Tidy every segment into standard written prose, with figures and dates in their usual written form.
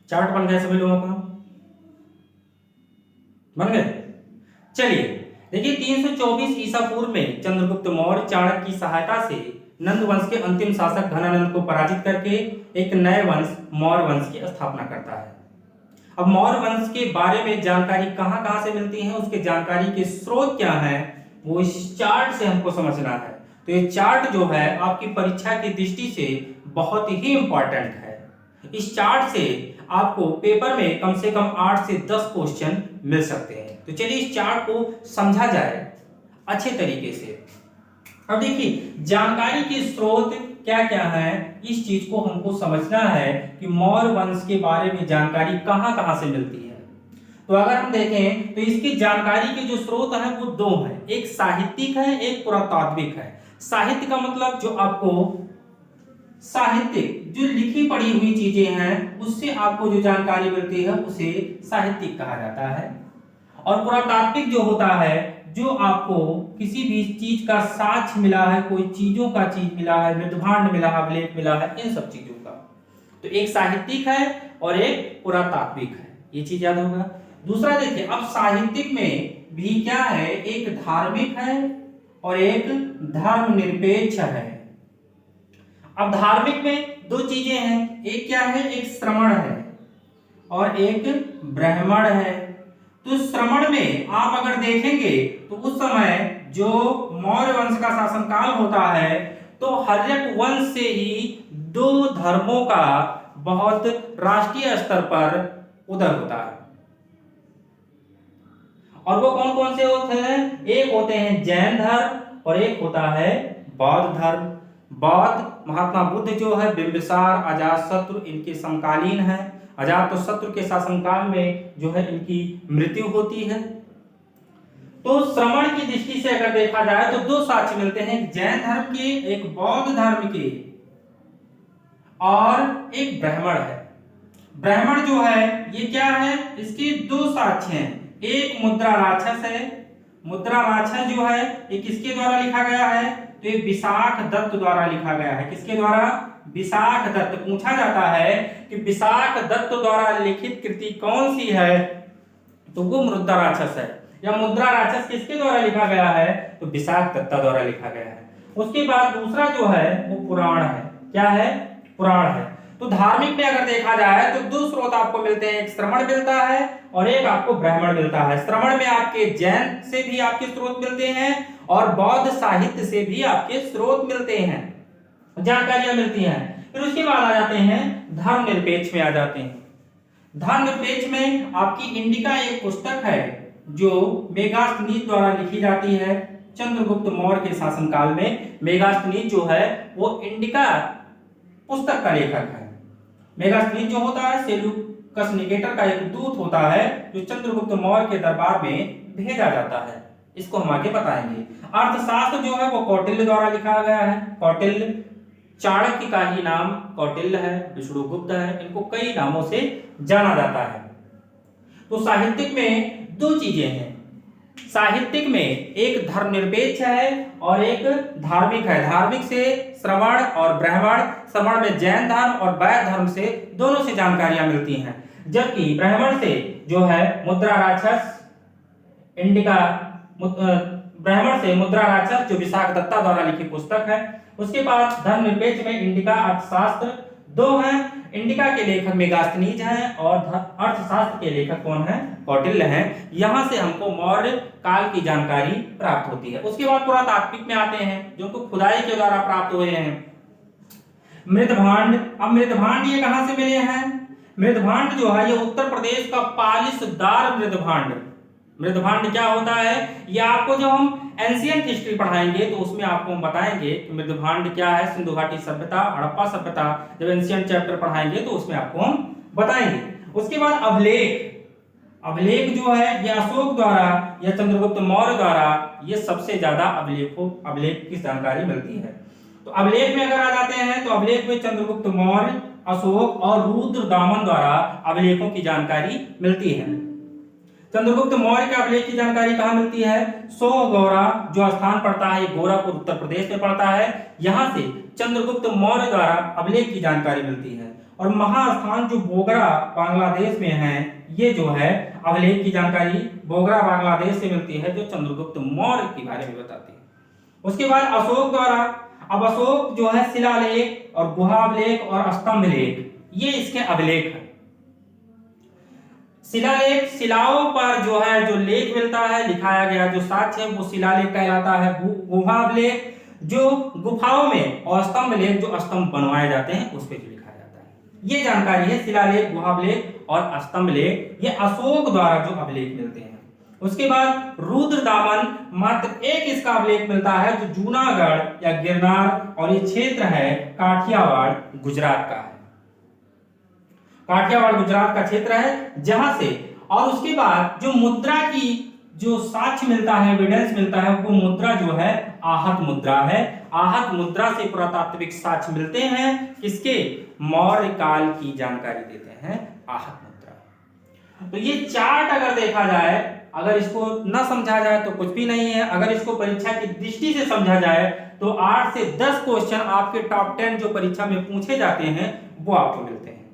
Chart बन गया सभी लोगों का? बन गए? चलिए देखिए, 324 ईसा पूर्व में चंद्रगुप्त मौर्य चाणक्य की सहायता से नंद वंश के अंतिम शासक घनानंद को पराजित करके एक नए वंश मौर्य वंश की स्थापना करता है। अब मौर्य वंश के बारे में जानकारी कहां कहां से मिलती है, उसके जानकारी के स्रोत क्या है, वो इस चार्ट से हमको समझना है। तो ये चार्ट जो है आपकी परीक्षा की दृष्टि से बहुत ही इंपॉर्टेंट है। इस चार्ट से आपको पेपर में कम से कम 8 से 10 क्वेश्चन मिल सकते हैं। तो चलिए इस चार्ट को समझा जाए अच्छे तरीके से। अब देखिए, जानकारी के स्रोत क्या क्या है, इस चीज को हमको समझना है कि मौर्य वंश के बारे में जानकारी कहां कहां से मिलती है। तो अगर हम देखें तो इसकी जानकारी के जो स्रोत हैं वो दो हैं, एक साहित्यिक है, एक पुरातात्विक है। साहित्य का मतलब जो आपको साहित्यिक जो लिखी पढ़ी हुई चीजें हैं उससे आपको जो जानकारी मिलती है उसे साहित्यिक कहा जाता है। और पुरातात्विक जो होता है, जो आपको किसी भी चीज का साक्ष्य मिला है, कोई चीजों का चीज मिला है, मृदभांड मिला है, अभिलेख मिला है, इन सब चीजों का। तो एक साहित्यिक है और एक पुरातात्विक है, ये चीज याद होगा। दूसरा देखिए, अब साहित्यिक में भी क्या है, एक धार्मिक है और एक धर्मनिरपेक्ष है। अब धार्मिक में दो चीजें हैं, एक क्या है, एक श्रमण है और एक ब्राह्मण है। तो श्रमण में आप अगर देखेंगे तो उस समय जो मौर्य वंश का शासनकाल होता है तो हर एक वंश से ही दो धर्मों का बहुत राष्ट्रीय स्तर पर उदय होता है। और वो कौन कौन से होते हैं, एक होते हैं जैन धर्म और एक होता है बौद्ध धर्म। बौद्ध महात्मा बुद्ध जो है बिंबिसार अजातशत्रु इनके समकालीन है। अजातशत्रु के शासनकाल में जो है इनकी मृत्यु होती है। तो श्रमण की दृष्टि से अगर देखा जाए तो दो साक्ष्य मिलते हैं, एक जैन धर्म के, एक बौद्ध धर्म के और एक ब्राह्मण है। ब्राह्मण जो है ये क्या है, इसके दो साक्ष्य हैं, एक मुद्रा राक्षस है। मुद्रा राक्षस जो है ये किसके द्वारा लिखा गया है, तो ये विशाख दत्त द्वारा लिखा गया है। किसके द्वारा, विशाख दत्त। पूछा जाता है कि विशाख दत्त द्वारा लिखित कृति कौन सी है, तो वो मुद्रा राक्षस है। या मुद्रा राक्षस किसके द्वारा लिखा गया है, तो विशाख दत्त द्वारा लिखा गया है। उसके बाद दूसरा जो है वो पुराण है। क्या है, पुराण है। तो धार्मिक में अगर देखा जाए तो दो स्रोत आपको मिलते हैं, एक श्रमण मिलता है और एक आपको ब्राह्मण मिलता है। श्रमण में आपके जैन से भी आपके स्रोत मिलते हैं और बौद्ध साहित्य से भी आपके स्रोत मिलते हैं, जानकारियां मिलती हैं। फिर उसके बाद आ जाते हैं धर्मनिरपेक्ष में आ जाते हैं। धर्मनिरपेक्ष में आपकी इंडिका एक पुस्तक है जो मेगास्थनीज द्वारा लिखी जाती है। चंद्रगुप्त मौर्य के शासनकाल में मेगास्थनीज जो है वो इंडिका पुस्तक का लेखक है। मेगास्थनीज जो होता है सेल्यूकस निकेटर का एक दूत होता है जो चंद्रगुप्त मौर्य के दरबार में भेजा जाता है। इसको हम आगे बताएंगे। अर्थशास्त्र जो है वो कौटिल्य द्वारा लिखा गया है। कौटिल्य, चाणक्य का ही नाम कौटिल्य है, विष्णुगुप्त है, इनको कई नामों से जाना जाता है। तो साहित्यिक में दो चीजें हैं, साहित्यिक में एक धर्मनिरपेक्ष है और एक धार्मिक है। धार्मिक से श्रवण और ब्राह्मण, श्रवण में जैन धर्म और बौद्ध धर्म से दोनों से जानकारियां मिलती हैं। जबकि ब्राह्मण से जो है मुद्रा राक्षस, इंडिका, ब्राह्मण से मुद्रा राक्षस जो विशाख दत्ता द्वारा लिखी पुस्तक है। उसके बाद धर्मनिरपेक्ष में इंडिका, अर्थशास्त्र दो हैं। इंडिका के लेखक मेगास्थनीज हैं और अर्थशास्त्र के लेखक कौन हैं, कौटिल्य हैं। यहां से हमको मौर्य काल की जानकारी प्राप्त होती है। उसके बाद पुरातात्विक में आते हैं जो को खुदाई के द्वारा प्राप्त हुए हैं। मृदभांड, अब मृदभांड ये कहां से मिले हैं, मृदभांड जो है ये उत्तर प्रदेश का पालिसदार मृदभांड। मृदभांड क्या होता है, ये आपको जब हम एंशिएंट हिस्ट्री पढ़ाएंगे तो उसमें आपको हम बताएंगे कि मृदभांड क्या है, सिंधु घाटी सभ्यता, हड़प्पा सभ्यता, जब एंशिएंट चैप्टर पढ़ाएंगे तो उसमें आपको हम बताएंगे। उसके बाद अभिलेख, अभिलेख जो है ये अशोक द्वारा या चंद्रगुप्त मौर्य द्वारा ये सबसे ज्यादा अभिलेख की जानकारी मिलती है। तो अभिलेख में अगर आ जाते हैं तो अभिलेख में चंद्रगुप्त मौर्य, अशोक और रुद्रदामन द्वारा अभिलेखों की जानकारी मिलती है। चंद्रगुप्त मौर्य के अभिलेख की जानकारी कहां मिलती है, सोगौरा जो स्थान पड़ता है गोरखपुर उत्तर प्रदेश में पड़ता है, यहां से चंद्रगुप्त मौर्य द्वारा अभिलेख की जानकारी मिलती है। और महास्थान जो बोगरा बांग्लादेश में है, ये जो है अभिलेख की जानकारी बोगरा बांग्लादेश से मिलती है, जो चंद्रगुप्त मौर्य के बारे में बताती है। उसके बाद अशोक द्वारा, अब अशोक जो है शिलालेख और गुहाभिलेख और स्तंभ लेख, ये इसके अभिलेख है। शिलालेख, शिलाओं पर जो है जो लेख मिलता है, लिखाया गया जो साक्ष्य है, वो शिलालेख कहलाता है। गुहाभिलेख जो गुफाओं में, और स्तंभ लेख जो स्तंभ बनवाए जाते हैं उस पे जो लिखाया जाता है। ये जानकारी है शिलालेख, गुहाभिलेख और स्तंभ लेख, ये अशोक द्वारा जो अभिलेख मिलते हैं। उसके बाद रुद्रदामन, मात्र एक इसका अभिलेख मिलता है, जो जूनागढ़ या गिरनार, और ये क्षेत्र है काठियावाड़ गुजरात का है। काठियावाड़ गुजरात का क्षेत्र है जहां से, और उसके बाद जो मुद्रा की जो साक्ष्य मिलता है, एविडेंस मिलता है, वो मुद्रा जो है आहत मुद्रा है। आहत मुद्रा से पुरातात्विक साक्ष्य मिलते हैं, किसके? मौर्य काल की जानकारी देते हैं आहत मुद्रा। तो ये चार्ट अगर देखा जाए, अगर इसको न समझा जाए तो कुछ भी नहीं है। अगर इसको परीक्षा की दृष्टि से समझा जाए तो 8 से 10 क्वेश्चन आपके टॉप 10 जो परीक्षा में पूछे जाते हैं वो आपको मिलते हैं।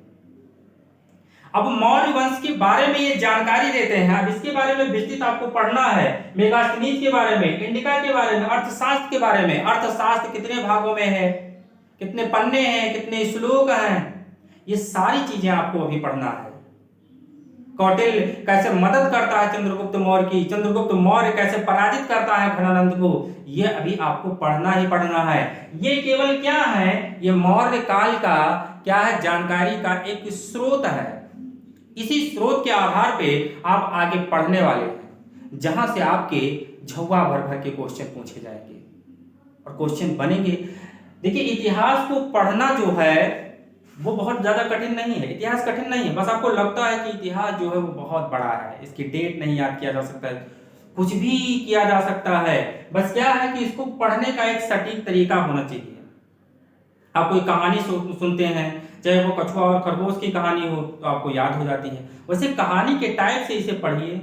अब मौर्य वंश के बारे में ये जानकारी देते हैं। अब इसके बारे में विस्तृत आपको पढ़ना है, मेगास्थनीज के बारे में, इंडिका के बारे में, अर्थशास्त्र के बारे में। अर्थशास्त्र कितने भागों में है, कितने पन्ने हैं, कितने श्लोक हैं, ये सारी चीजें आपको अभी पढ़ना है। कौटिल्य कैसे मदद करता है चंद्रगुप्त मौर्य की, चंद्रगुप्त मौर्य कैसे पराजित करता है घनानंद को, ये अभी आपको पढ़ना ही पढ़ना है। ये केवल क्या है, ये मौर्य काल का क्या है, जानकारी का एक स्रोत है। इसी स्रोत के आधार पे आप आगे पढ़ने वाले हैं, जहां से आपके झव्वा भर भर के क्वेश्चन पूछे जाएंगे और क्वेश्चन बनेंगे। देखिए, इतिहास को पढ़ना जो है वो बहुत ज्यादा कठिन नहीं है। इतिहास कठिन नहीं है, बस आपको लगता है कि इतिहास जो है वो बहुत बड़ा है, इसकी डेट नहीं याद किया जा सकता है, कुछ भी किया जा सकता है। बस क्या है कि इसको पढ़ने का एक सटीक तरीका होना चाहिए। आप कोई कहानी सुनते हैं, चाहे वो कछुआ और खरगोश की कहानी हो, तो आपको याद हो जाती है। वैसे कहानी के टाइप से इसे पढ़िए,